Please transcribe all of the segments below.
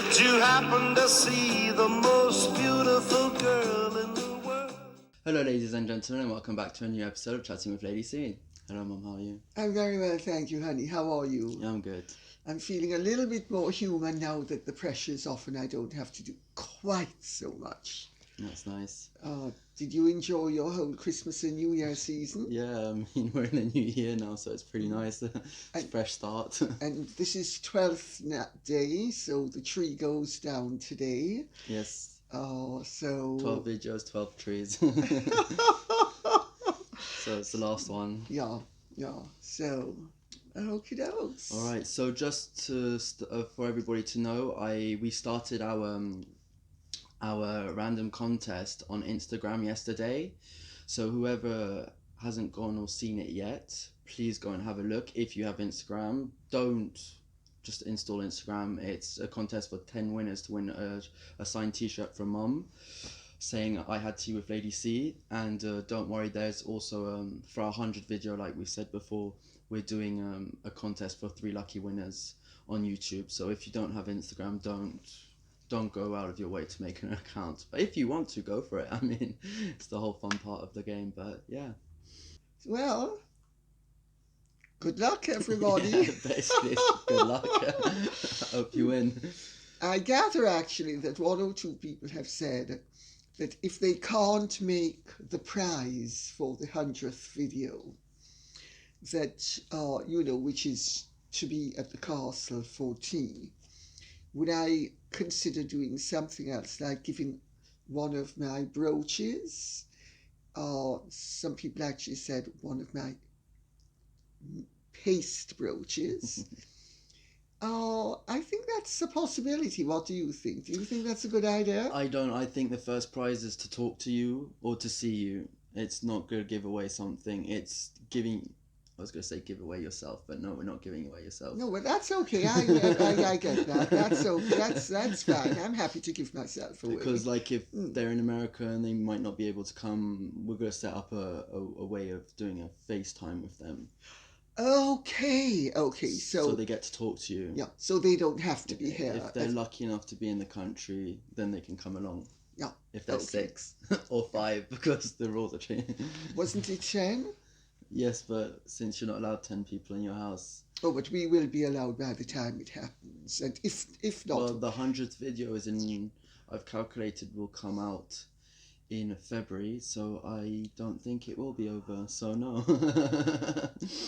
Did you happen to see the most beautiful girl in the world? Hello ladies and gentlemen, and welcome back to a new episode of Chatting with Lady C. Hello Mum, how are you? I'm very well, thank you, honey. How are you? Yeah, I'm good. I'm feeling a little bit more human now that the pressure's off and I don't have to do quite so much. That's nice. Did you enjoy your whole Christmas and New Year season? Yeah, I mean, we're in the new year now, so it's pretty nice. It's a fresh start. And this is 12th day, so the tree goes down today. Yes. So 12 videos, 12 trees. So it's the last one. Yeah. So, okie dokes. All right. So just to for everybody to know, we started our random contest on Instagram yesterday. So whoever hasn't gone or seen it yet, please go and have a look. If you have Instagram, don't just install Instagram. It's a contest for 10 winners to win a signed t-shirt from Mum saying I had tea with Lady C. And don't worry, there's also for our 100 video, like we said before, we're doing a contest for 3 lucky winners on YouTube. So if you don't have Instagram, don't go out of your way to make an account. But if you want to, go for it. I mean, it's the whole fun part of the game. But yeah. Well, good luck, everybody. Yeah, basically, good luck. Hope you win. I gather actually that 1 or 2 people have said that if they can't make the prize for the 100th video, that, which is to be at the castle for tea, would I consider doing something else, like giving one of my brooches? Some people actually said one of my paste brooches. I think that's a possibility. What do you think? Do you think that's a good idea? I don't. I think the first prize is to talk to you or to see you. It's not good to give away something. It's giving... I was going to say give away yourself, but no, we're not giving away yourself. No, well, that's okay. I get that. That's okay. That's fine. I'm happy to give myself away. Because, like, if they're in America and they might not be able to come, we're going to set up a way of doing a FaceTime with them. Okay. So they get to talk to you. Yeah. So they don't have to be here. If they're lucky enough to be in the country, then they can come along. Yeah. If they're 6 or 5, because the rules are changing. Wasn't it 10? Yes, but since you're not allowed 10 people in your house. Oh, but we will be allowed by the time it happens. And if not... Well, the 100th video is I've calculated, will come out in February, so I don't think it will be over, so no.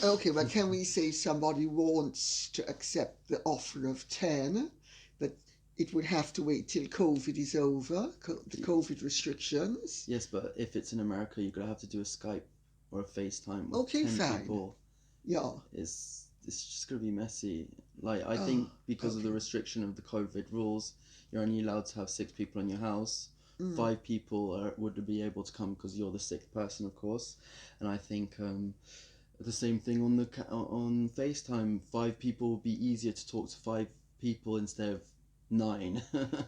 Okay, well, can we say somebody wants to accept the offer of 10, but it would have to wait till COVID is over, the COVID restrictions? Yes, but if it's in America, you're going to have to do a Skype or a FaceTime with 10 fine. people. Yeah. It's just going to be messy. Like, I think because of the restriction of the COVID rules, you're only allowed to have 6 people in your house. 5 people would be able to come because you're the 6th person, of course. And I think the same thing on FaceTime. 5 people would be easier to talk to 5 people instead of 9.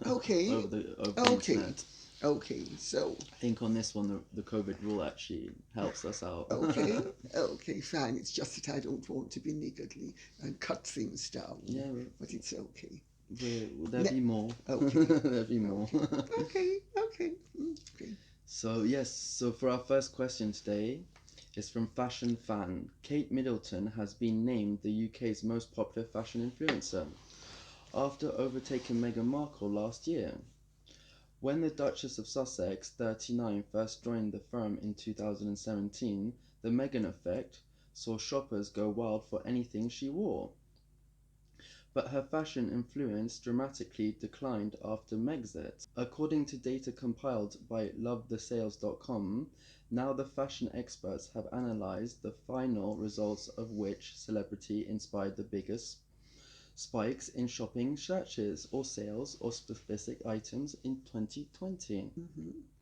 Okay. over the internet. Okay, so... I think on this one, the COVID rule actually helps us out. Okay, fine. It's just that I don't want to be niggardly and cut things down. Yeah. But it's okay. There'll be more. Okay. There'll be more. Okay. So for our first question today is from Fashion Fan. Kate Middleton has been named the UK's most popular fashion influencer after overtaking Meghan Markle last year. When the Duchess of Sussex, 39, first joined the firm in 2017, the Meghan effect saw shoppers go wild for anything she wore. But her fashion influence dramatically declined after Megxit. According to data compiled by lovethesales.com, now the fashion experts have analysed the final results of which celebrity inspired the biggest spikes in shopping searches or sales or specific items in 2020.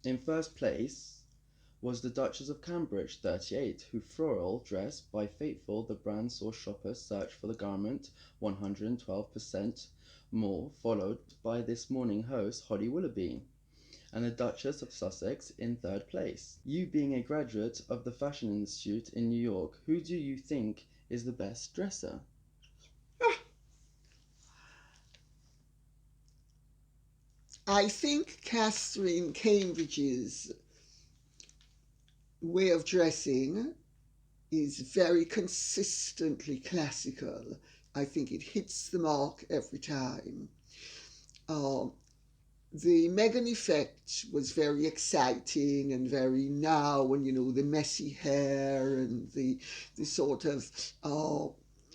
In first place was the Duchess of Cambridge, 38, whose floral dress by Fateful, the brand saw shoppers search for the garment 112% more, followed by This Morning host Holly Willoughby, and the Duchess of Sussex in third place. You being a graduate of the Fashion Institute in New York, who do you think is the best dresser? I think Catherine Cambridge's way of dressing is very consistently classical. I think it hits the mark every time. Um, the Meghan effect was very exciting and very now, and the messy hair and the sort of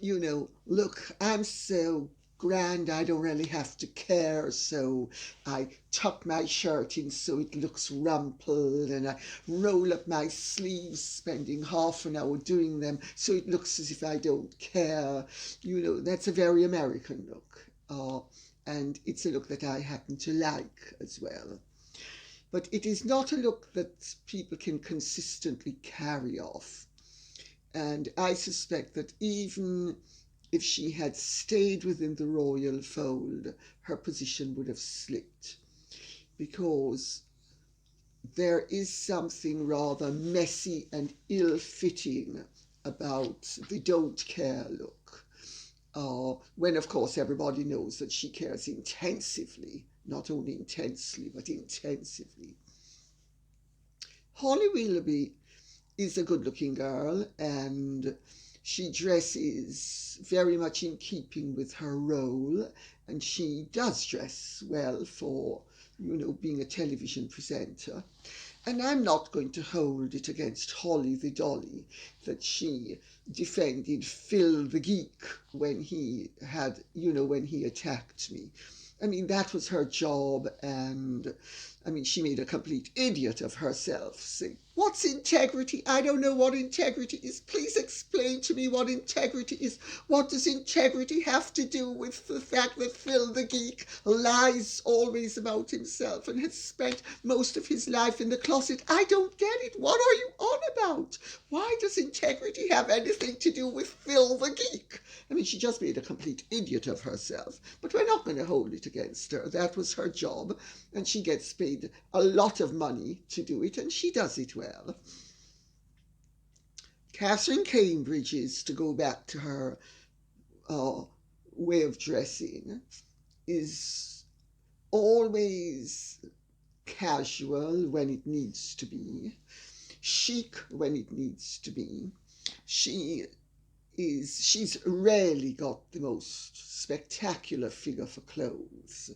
look, I'm so grand, I don't really have to care, so I tuck my shirt in so it looks rumpled, and I roll up my sleeves, spending half an hour doing them so it looks as if I don't care. That's a very American look. And it's a look that I happen to like as well. But it is not a look that people can consistently carry off. And I suspect that even if she had stayed within the royal fold, her position would have slipped, because there is something rather messy and ill-fitting about the don't care look. When, of course, everybody knows that she cares intensively, not only intensely, but intensively. Holly Willoughby is a good-looking girl, and she dresses very much in keeping with her role, and she does dress well for, being a television presenter. And I'm not going to hold it against Holly the Dolly that she defended Phil the Geek when he attacked me. I mean, that was her job, and she made a complete idiot of herself, saying, "What's integrity? I don't know what integrity is. Please explain to me what integrity is. What does integrity have to do with the fact that Phil the Geek lies always about himself and has spent most of his life in the closet? I don't get it. What are you on about? Why does integrity have anything to do with Phil the Geek?" She just made a complete idiot of herself, but we're not going to hold it against her. That was her job, and she gets paid a lot of money to do it, and she does it well. Catherine Cambridge's, to go back to her way of dressing, is always casual when it needs to be, chic when it needs to be. She's rarely got the most spectacular figure for clothes,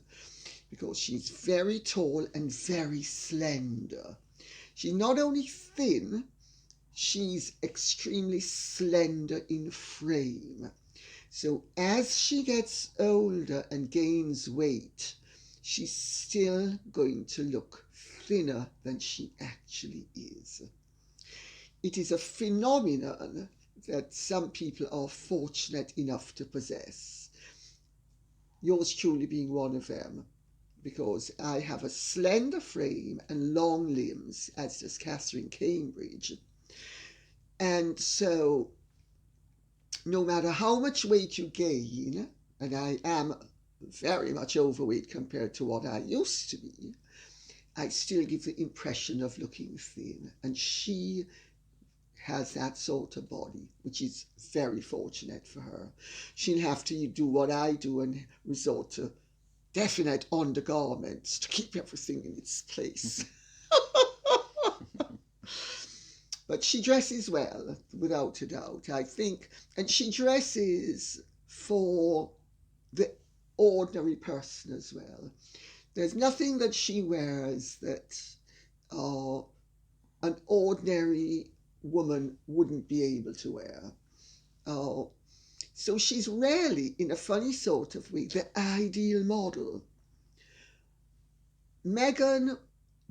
because she's very tall and very slender. She's not only thin, she's extremely slender in frame. So as she gets older and gains weight, she's still going to look thinner than she actually is. It is a phenomenon that some people are fortunate enough to possess. Yours truly being one of them, because I have a slender frame and long limbs, as does Catherine Cambridge. And so, no matter how much weight you gain, and I am very much overweight compared to what I used to be, I still give the impression of looking thin. And she has that sort of body, which is very fortunate for her. She'll have to do what I do and resort to definite undergarments to keep everything in its place. But she dresses well, without a doubt, I think. And she dresses for the ordinary person as well. There's nothing that she wears that an ordinary woman wouldn't be able to wear. So she's rarely, in a funny sort of way, the ideal model. Meghan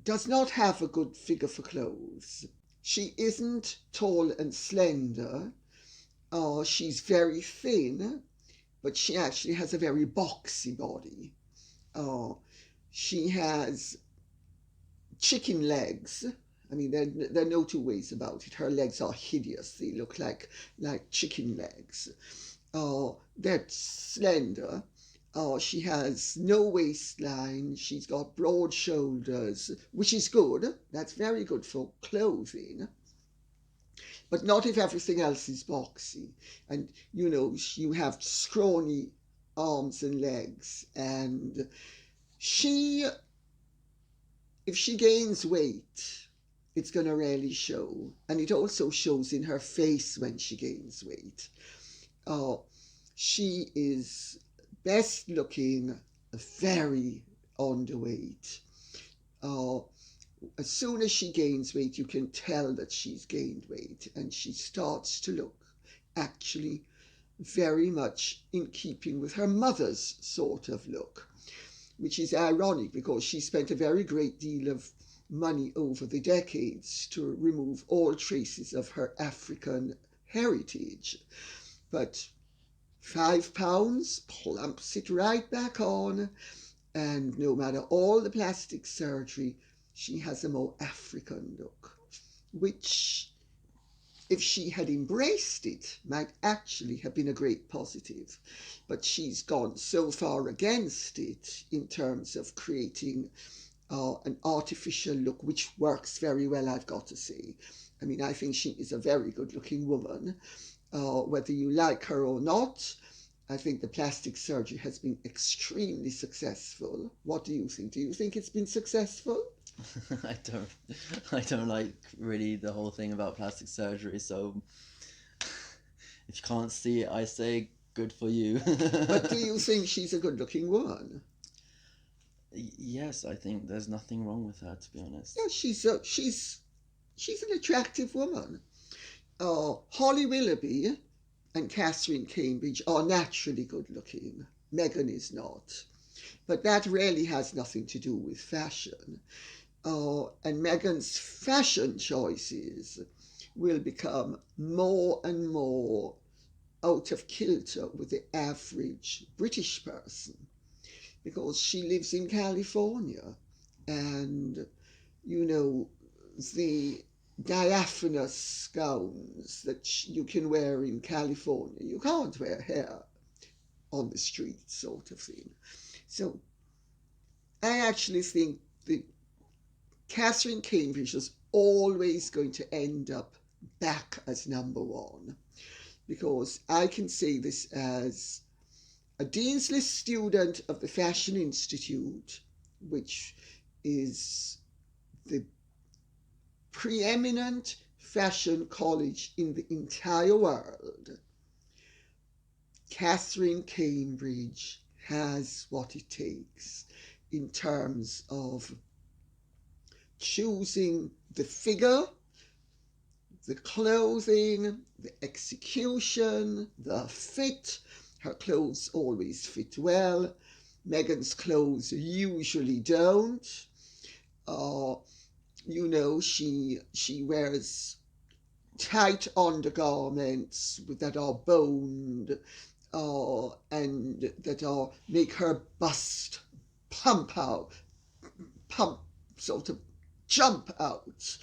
does not have a good figure for clothes. She isn't tall and slender. She's very thin, but she actually has a very boxy body. She has chicken legs. There are no two ways about it. Her legs are hideous. They look like chicken legs. They're slender. She has no waistline. She's got broad shoulders, which is good. That's very good for clothing. But not if everything else is boxy. And, you have scrawny arms and legs. And she if she gains weight, it's going to really show. And it also shows in her face when she gains weight. Uh, she is best looking, very underweight. Uh, as soon as she gains weight, you can tell that she's gained weight, and she starts to look actually very much in keeping with her mother's sort of look, which is ironic because she spent a very great deal of money over the decades to remove all traces of her African heritage. But £5 plumps it right back on, and no matter all the plastic surgery, she has a more African look, which, if she had embraced it, might actually have been a great positive. But she's gone so far against it in terms of creating an artificial look, which works very well, I've got to say. I mean, I think she is a very good-looking woman. Whether you like her or not, I think the plastic surgery has been extremely successful. What do you think? Do you think it's been successful? I don't like really the whole thing about plastic surgery, so if you can't see it, I say good for you. But do you think she's a good-looking woman? Yes, I think there's nothing wrong with her, to be honest. Yeah, she's an attractive woman. Holly Willoughby and Catherine Cambridge are naturally good-looking. Meghan is not. But that really has nothing to do with fashion. And Meghan's fashion choices will become more and more out of kilter with the average British person, because she lives in California, and you know, the diaphanous gowns that you can wear in California, you can't wear here on the street, sort of thing. So I actually think that Catherine Cambridge is always going to end up back as number one, because I can say this as a Dean's List student of the Fashion Institute, which is the preeminent fashion college in the entire world. Catherine Cambridge has what it takes in terms of choosing the figure, the clothing, the execution, the fit. Her clothes always fit well. Meghan's clothes usually don't. You know, she wears tight undergarments that are boned, and that make her bust sort of jump out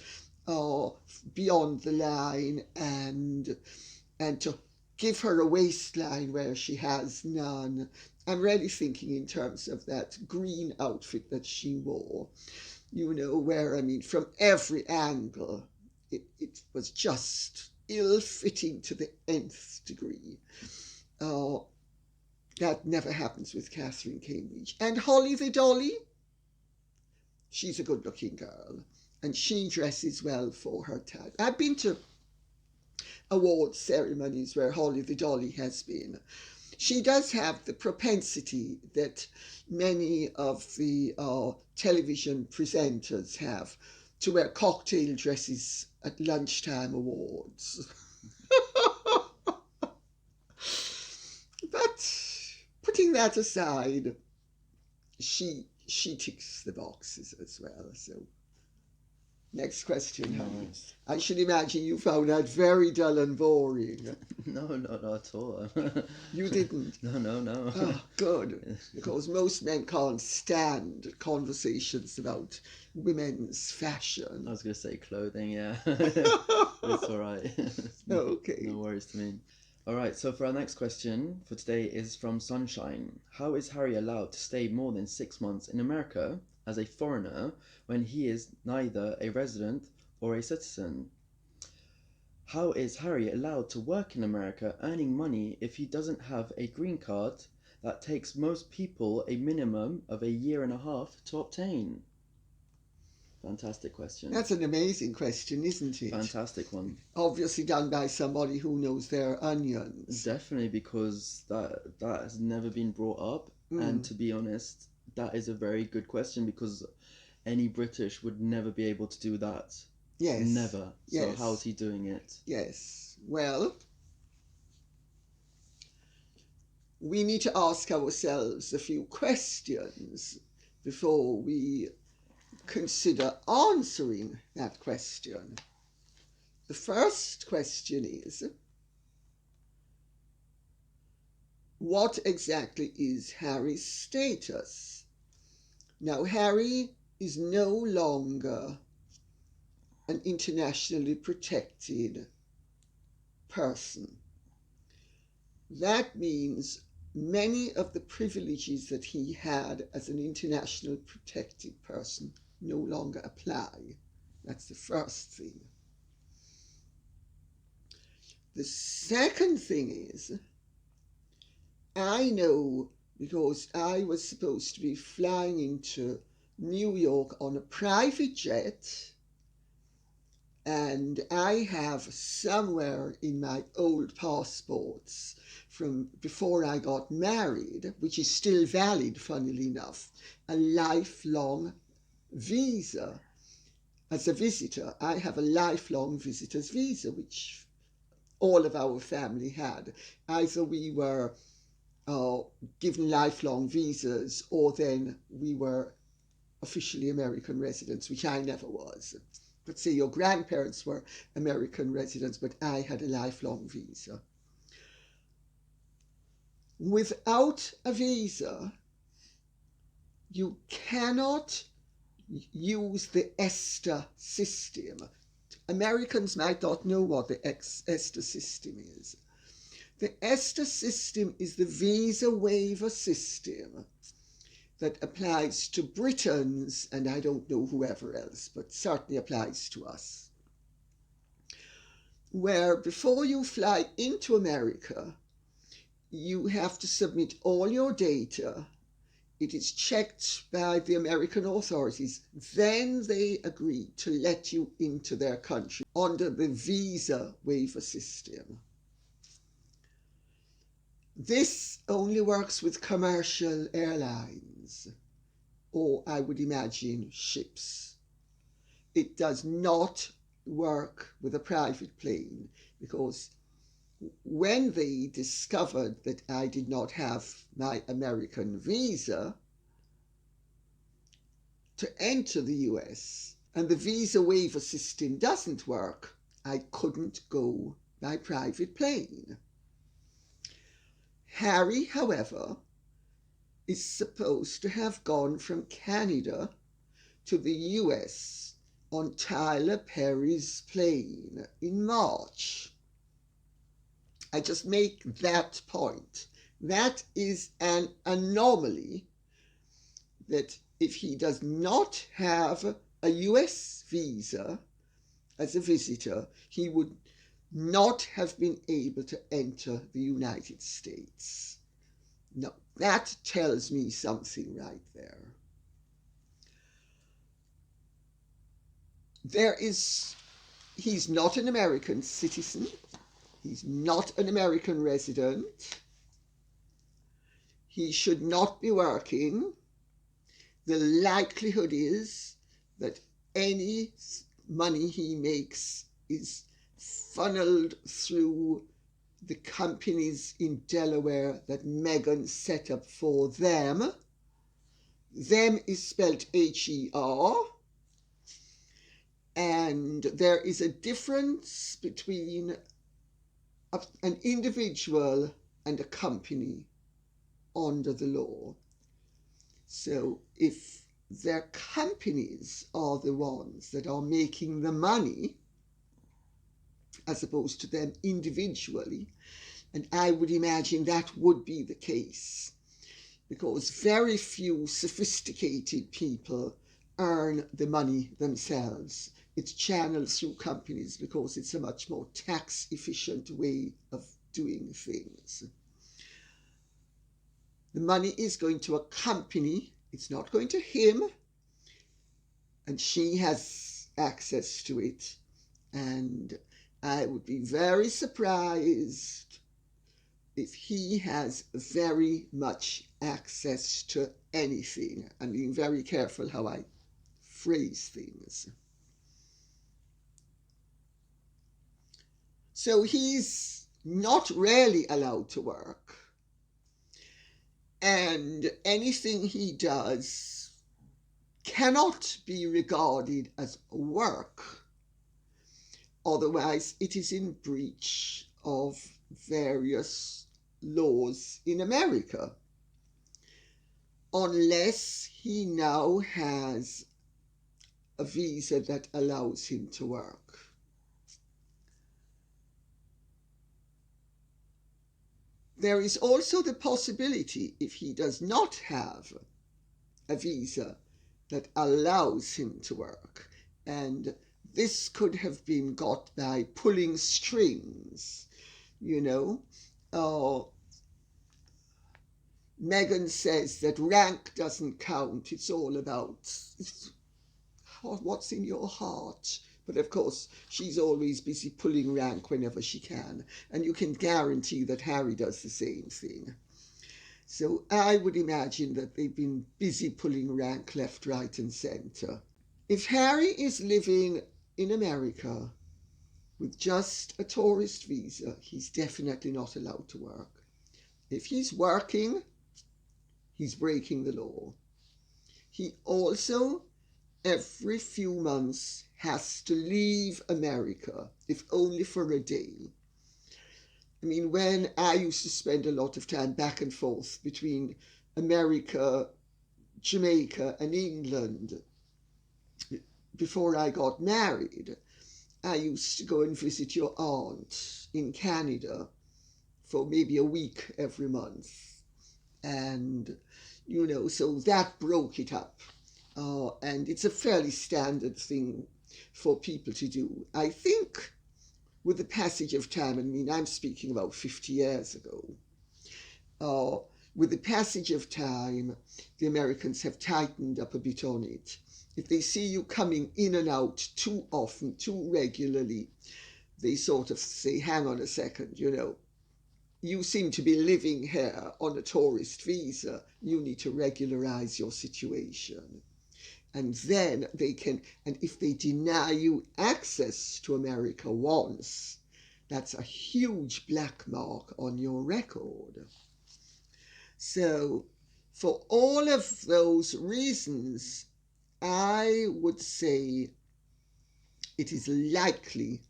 beyond the line, and to give her a waistline where she has none. I'm really thinking in terms of that green outfit that she wore, you know, where, I mean, from every angle, it was just ill-fitting to the nth degree. That never happens with Catherine Cambridge. And Holly the Dolly, she's a good-looking girl, and she dresses well for her type. I've been to award ceremonies where Holly the Dolly has been. She does have the propensity that many of the television presenters have to wear cocktail dresses at lunchtime awards. But putting that aside, she ticks the boxes as well. So next question, honey. Nice. I should imagine you found that very dull and boring. No, not at all. You didn't? No. Oh, good. Because most men can't stand conversations about women's fashion. I was going to say clothing, yeah. It's all right. Okay. No worries to me. All right, so for our next question for today is from Sunshine. How is Harry allowed to stay more than 6 months in America as a foreigner when he is neither a resident or a citizen? How is Harry allowed to work in America earning money if he doesn't have a green card that takes most people a minimum of a year and a half to obtain? Fantastic question. That's an amazing question, isn't it? Fantastic one. Obviously done by somebody who knows their onions. Definitely, because that has never been brought up, and to be honest, that is a very good question, because any British would never be able to do that. Yes. Never. So Yes. how's he doing it? Yes. Well, we need to ask ourselves a few questions before we consider answering that question. The first question is, what exactly is Harry's status? Now, Harry is no longer an internationally protected person. That means many of the privileges that he had as an international protected person no longer apply. That's the first thing. The second thing is, I know, because I was supposed to be flying into New York on a private jet, and I have somewhere in my old passports from before I got married, which is still valid, funnily enough, a lifelong visa. As a visitor, I have a lifelong visitor's visa, which all of our family had. Either we were given lifelong visas, or then we were officially American residents, which I never was. But say your grandparents were American residents, but I had a lifelong visa. Without a visa, you cannot use the ESTA system. Americans might not know what the ESTA system is. The ESTA system is the visa waiver system that applies to Britons, and I don't know whoever else, but certainly applies to us. Where before you fly into America, you have to submit all your data. It is checked by the American authorities. Then they agree to let you into their country under the visa waiver system. This only works with commercial airlines, or I would imagine ships. It does not work with a private plane, because when they discovered that I did not have my American visa to enter the US, and the visa waiver system doesn't work, I couldn't go by private plane. Harry, however, is supposed to have gone from Canada to the US on Tyler Perry's plane in March. I just make that point. That is an anomaly, that if he does not have a US visa as a visitor, he would not have been able to enter the United States. Now, that tells me something right there. He's not an American citizen. He's not an American resident. He should not be working. The likelihood is that any money he makes is funneled through the companies in Delaware that Meghan set up for them. Them is spelled H-E-R. And there is a difference between an individual and a company under the law. So if their companies are the ones that are making the money, as opposed to them individually, and I would imagine that would be the case, because very few sophisticated people earn the money themselves. It's channeled through companies because it's a much more tax efficient way of doing things. The money is going to a company, it's not going to him, and she has access to it. And I would be very surprised if he has very much access to anything. I'm being very careful how I phrase things. So he's not really allowed to work, and anything he does cannot be regarded as work, otherwise it is in breach of various laws in America, unless he now has a visa that allows him to work. There is also the possibility, if he does not have a visa that allows him to work, and this could have been got by pulling strings, you know. Meghan says that rank doesn't count, it's all about what's in your heart. But of course, she's always busy pulling rank whenever she can, and you can guarantee that Harry does the same thing. So I would imagine that they've been busy pulling rank left, right, and centre. If Harry is living in America with just a tourist visa, he's definitely not allowed to work. If he's working, he's breaking the law. He also, every few months, has to leave America, if only for a day. I mean, when I used to spend a lot of time back and forth between America, Jamaica, and England before I got married, I used to go and visit your aunt in Canada for maybe a week every month. And, you know, so that broke it up. And it's a fairly standard thing for people to do. I think with the passage of time, I mean, I'm speaking about 50 years ago, with the passage of time, the Americans have tightened up a bit on it. If they see you coming in and out too often, too regularly, they sort of say, hang on a second, you know, you seem to be living here on a tourist visa. You need to regularize your situation. And then they can, and if they deny you access to America once, that's a huge black mark on your record. So for all of those reasons, I would say it is likely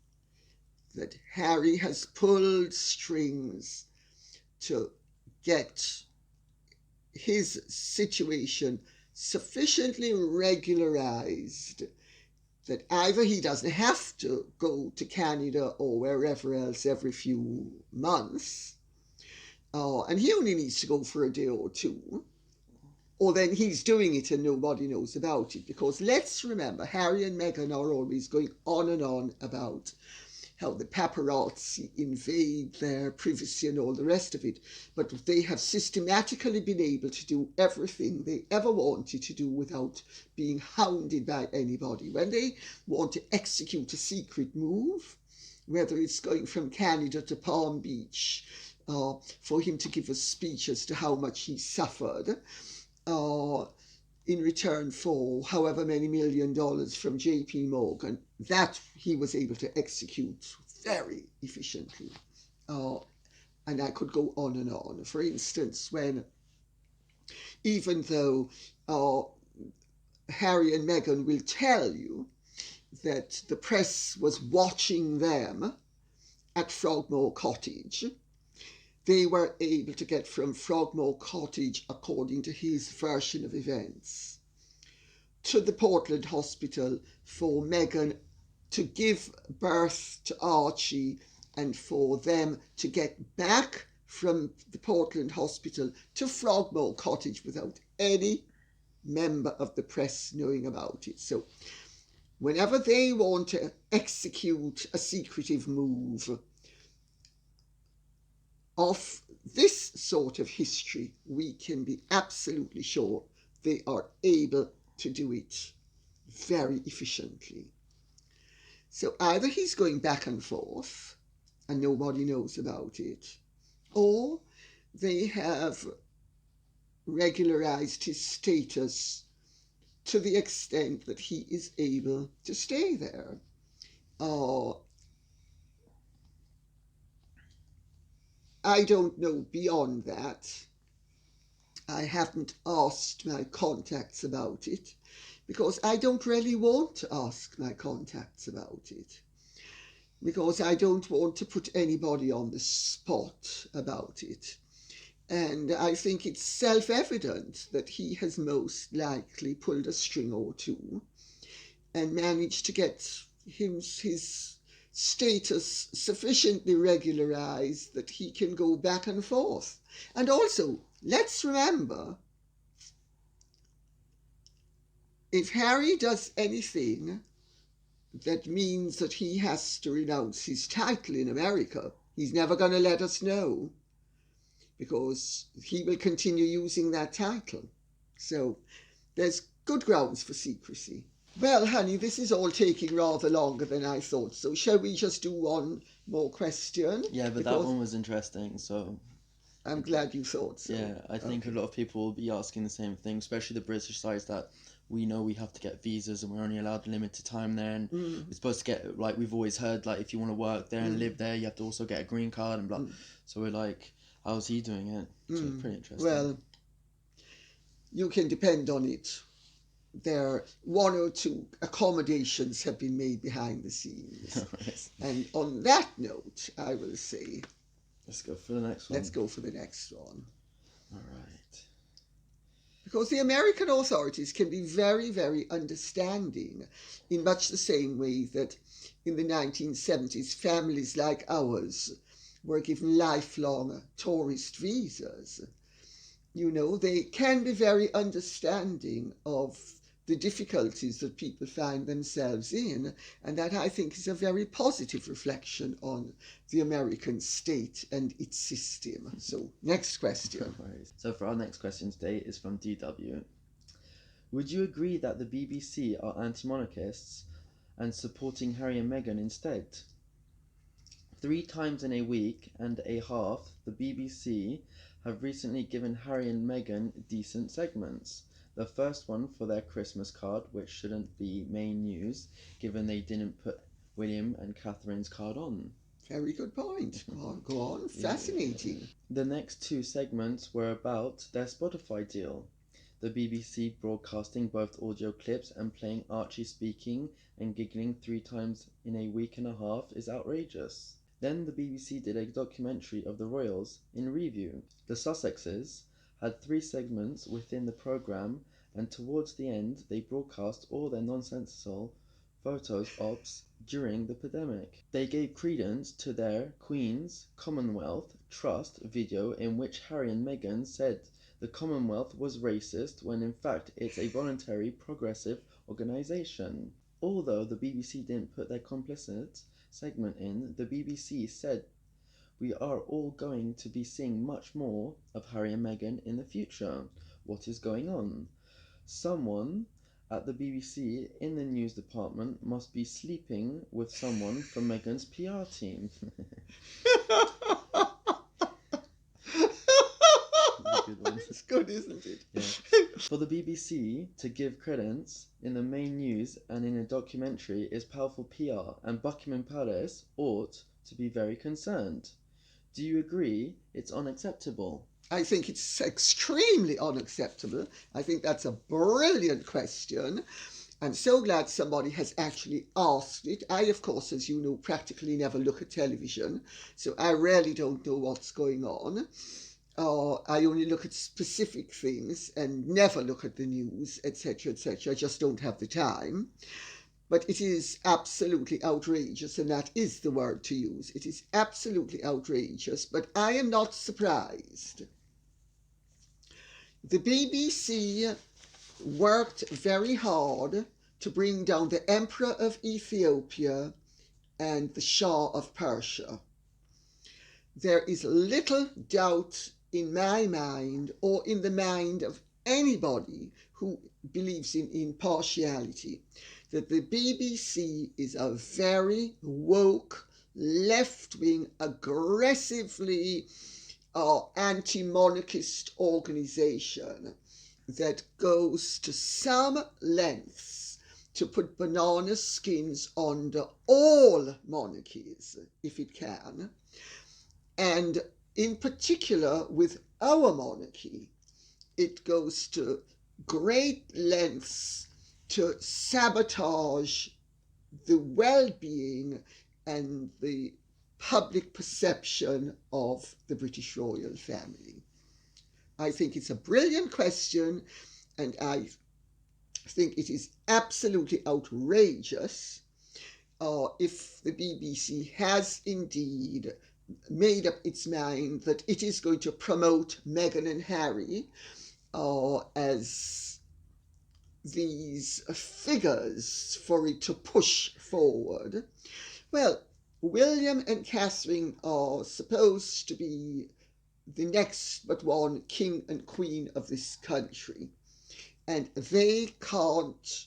that Harry has pulled strings to get his situation sufficiently regularized that either he doesn't have to go to Canada or wherever else every few months, and he only needs to go for a day or two, or then he's doing it and nobody knows about it. Because let's remember, Harry and Meghan are always going on and on about how the paparazzi invade their privacy and all the rest of it. But they have systematically been able to do everything they ever wanted to do without being hounded by anybody. When they want to execute a secret move, whether it's going from Canada to Palm Beach, for him to give a speech as to how much he suffered, in return for however many $1 million from JP Morgan, that he was able to execute very efficiently. And I could go on and on. For instance, when, even though Harry and Meghan will tell you that the press was watching them at Frogmore Cottage, they were able to get from Frogmore Cottage, according to his version of events, to the Portland Hospital for Meghan to give birth to Archie and for them to get back from the Portland Hospital to Frogmore Cottage without any member of the press knowing about it. So whenever they want to execute a secretive move of this sort of history, we can be absolutely sure they are able to do it very efficiently. So either he's going back and forth and nobody knows about it, or they have regularized his status to the extent that he is able to stay there. I don't know beyond that. I haven't asked my contacts about it because I don't really want to ask my contacts about it, because I don't want to put anybody on the spot about it. And I think it's self-evident that he has most likely pulled a string or two and managed to get his status sufficiently regularized that he can go back and forth. And also, let's remember, if Harry does anything that means that he has to renounce his title in America, he's never going to let us know, because he will continue using that title. So there's good grounds for secrecy. Well, honey, this is all taking rather longer than I thought, so shall we just do one more question? Yeah, but that one was interesting, so... I'm glad you thought so. Yeah, I think a lot of people will be asking the same thing, especially the British sides, that we know we have to get visas and we're only allowed a limited time there, and we're supposed to get, like we've always heard, like if you want to work there and live there, you have to also get a green card and blah. So we're like, how's he doing it? So it's pretty interesting. Well, you can depend on it. There, one or two accommodations have been made behind the scenes. And on that note, I will say... Let's go for the next one. Let's go for the next one. All right. Because the American authorities can be very, very understanding in much the same way that in the 1970s, families like ours were given lifelong tourist visas. You know, they can be very understanding of the difficulties that people find themselves in, and that I think is a very positive reflection on the American state and its system. So, next question. So for our next question today is from DW. Would you agree that the BBC are anti-monarchists and supporting Harry and Meghan instead? 3 times in a week and a half, the BBC have recently given Harry and Meghan decent segments. The first one for their Christmas card, which shouldn't be main news, given they didn't put William and Catherine's card on. Very good point. Go on. Fascinating. The next 2 segments were about their Spotify deal. The BBC broadcasting both audio clips and playing Archie speaking and giggling 3 times in a week and a half is outrageous. Then the BBC did a documentary of the royals in review. The Sussexes had 3 segments within the programme, and towards the end they broadcast all their nonsensical photos ops during the pandemic. They gave credence to their Queen's Commonwealth Trust video, in which Harry and Meghan said the Commonwealth was racist when in fact it's a voluntary progressive organisation. Although the BBC didn't put their complicit segment in, the BBC said we are all going to be seeing much more of Harry and Meghan in the future. What is going on? Someone at the BBC in the news department must be sleeping with someone from Meghan's PR team. It's good, isn't it? Yeah. For the BBC to give credence in the main news and in a documentary is powerful PR, and Buckingham Palace ought to be very concerned. Do you agree it's unacceptable? I think it's extremely unacceptable. I think that's a brilliant question. I'm so glad somebody has actually asked it. I, of course, as you know, practically never look at television, so I really don't know what's going on. I only look at specific things and never look at the news, etc., etc. I just don't have the time. But it is absolutely outrageous, and that is the word to use. It is absolutely outrageous, but I am not surprised. The BBC worked very hard to bring down the Emperor of Ethiopia and the Shah of Persia. There is little doubt in my mind, or in the mind of anybody who believes in impartiality that the BBC is a very woke, left-wing, aggressively anti-monarchist organisation that goes to some lengths to put banana skins under all monarchies, if it can, and in particular with our monarchy, it goes to great lengths to sabotage the well-being and the public perception of the British royal family. I think it's a brilliant question, and I think it is absolutely outrageous if the BBC has indeed made up its mind that it is going to promote Meghan and Harry as these figures for it to push forward. Well, William and Catherine are supposed to be the next but one king and queen of this country, and they can't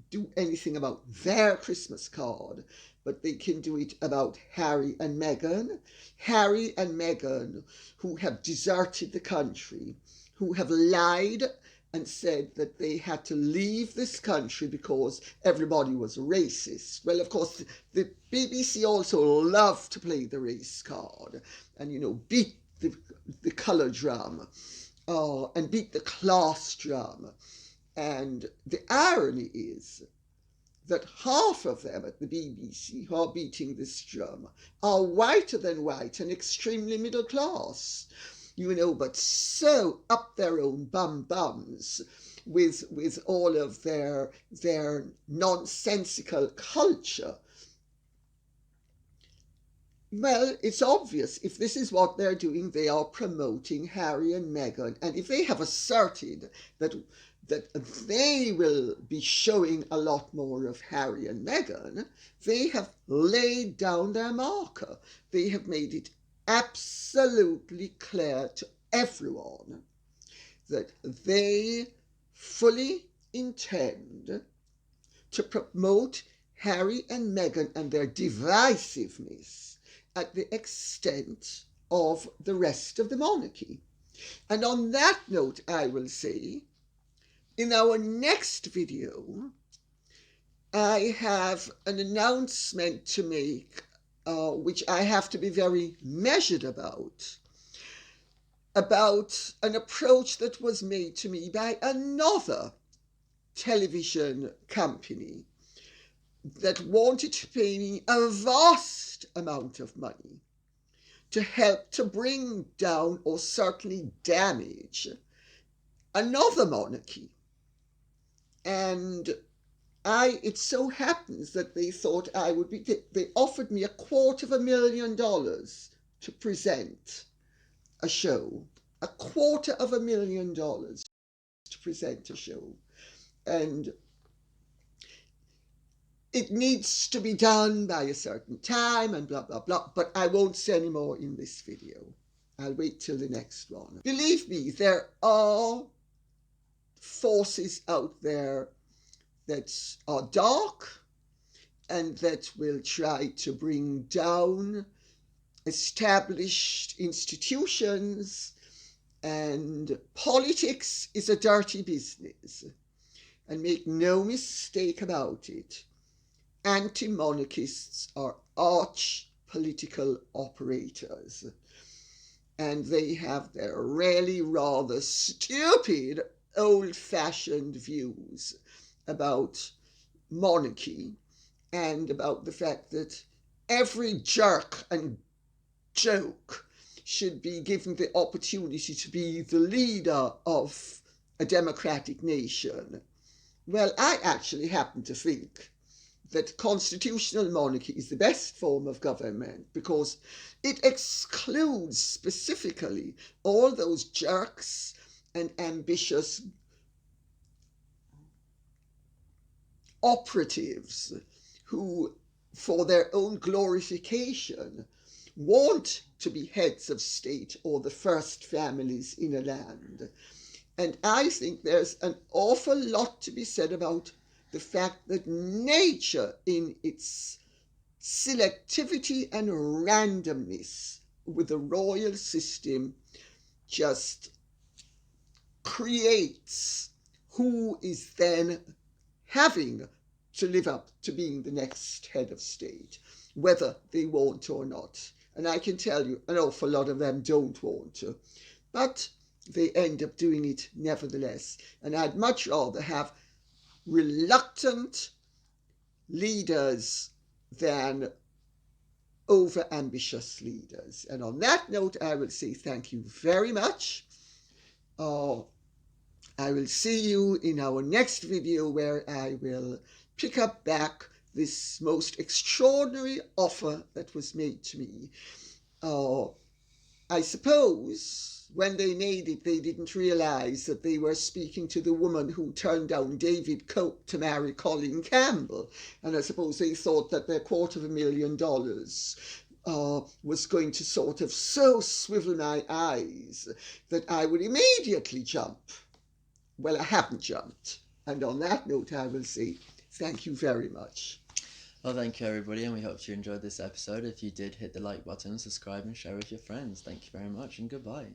do anything about their Christmas card, but they can do it about Harry and Meghan. Harry and Meghan, who have deserted the country, who have lied and said that they had to leave this country because everybody was racist. Well, of course, the BBC also love to play the race card and, beat the colour drum and beat the class drum. And the irony is that half of them at the BBC who are beating this drum are whiter than white and extremely middle class, but so up their own bums with all of their nonsensical culture. Well, it's obvious if this is what they're doing, they are promoting Harry and Meghan. And if they have asserted that they will be showing a lot more of Harry and Meghan, they have laid down their marker. They have made it absolutely clear to everyone that they fully intend to promote Harry and Meghan and their divisiveness at the extent of the rest of the monarchy. And on that note, I will say, in our next video, I have an announcement to make, which I have to be very measured about an approach that was made to me by another television company that wanted to pay me a vast amount of money to help to bring down or certainly damage another monarchy. And it so happens that they thought they offered me $250,000 to present a show, $250,000 to present a show. And it needs to be done by a certain time and blah, blah, blah. But I won't say any more in this video. I'll wait till the next one. Believe me, there are forces out there that are dark and that will try to bring down established institutions, and politics is a dirty business. And make no mistake about it, anti-monarchists are arch political operators, and they have their really rather stupid old-fashioned views about monarchy and about the fact that every jerk and joke should be given the opportunity to be the leader of a democratic nation. Well, I actually happen to think that constitutional monarchy is the best form of government because it excludes specifically all those jerks and ambitious operatives who, for their own glorification, want to be heads of state or the first families in a land. And I think there's an awful lot to be said about the fact that nature, in its selectivity and randomness with the royal system, just creates who is then having to live up to being the next head of state, whether they want or not. And I can tell you, an awful lot of them don't want to, but they end up doing it nevertheless. And I'd much rather have reluctant leaders than over-ambitious leaders. And on that note, I will say thank you very much. I will see you in our next video, where I will pick up back this most extraordinary offer that was made to me. I suppose when they made it, they didn't realize that they were speaking to the woman who turned down David Cope to marry Colin Campbell. And I suppose they thought that their $250,000 was going to sort of so swivel my eyes that I would immediately jump. Well, I haven't jumped. And on that note, I will say thank you very much. Well, thank you everybody, and we hope you enjoyed this episode. If you did, hit the like button, subscribe and share with your friends. Thank you very much, and goodbye.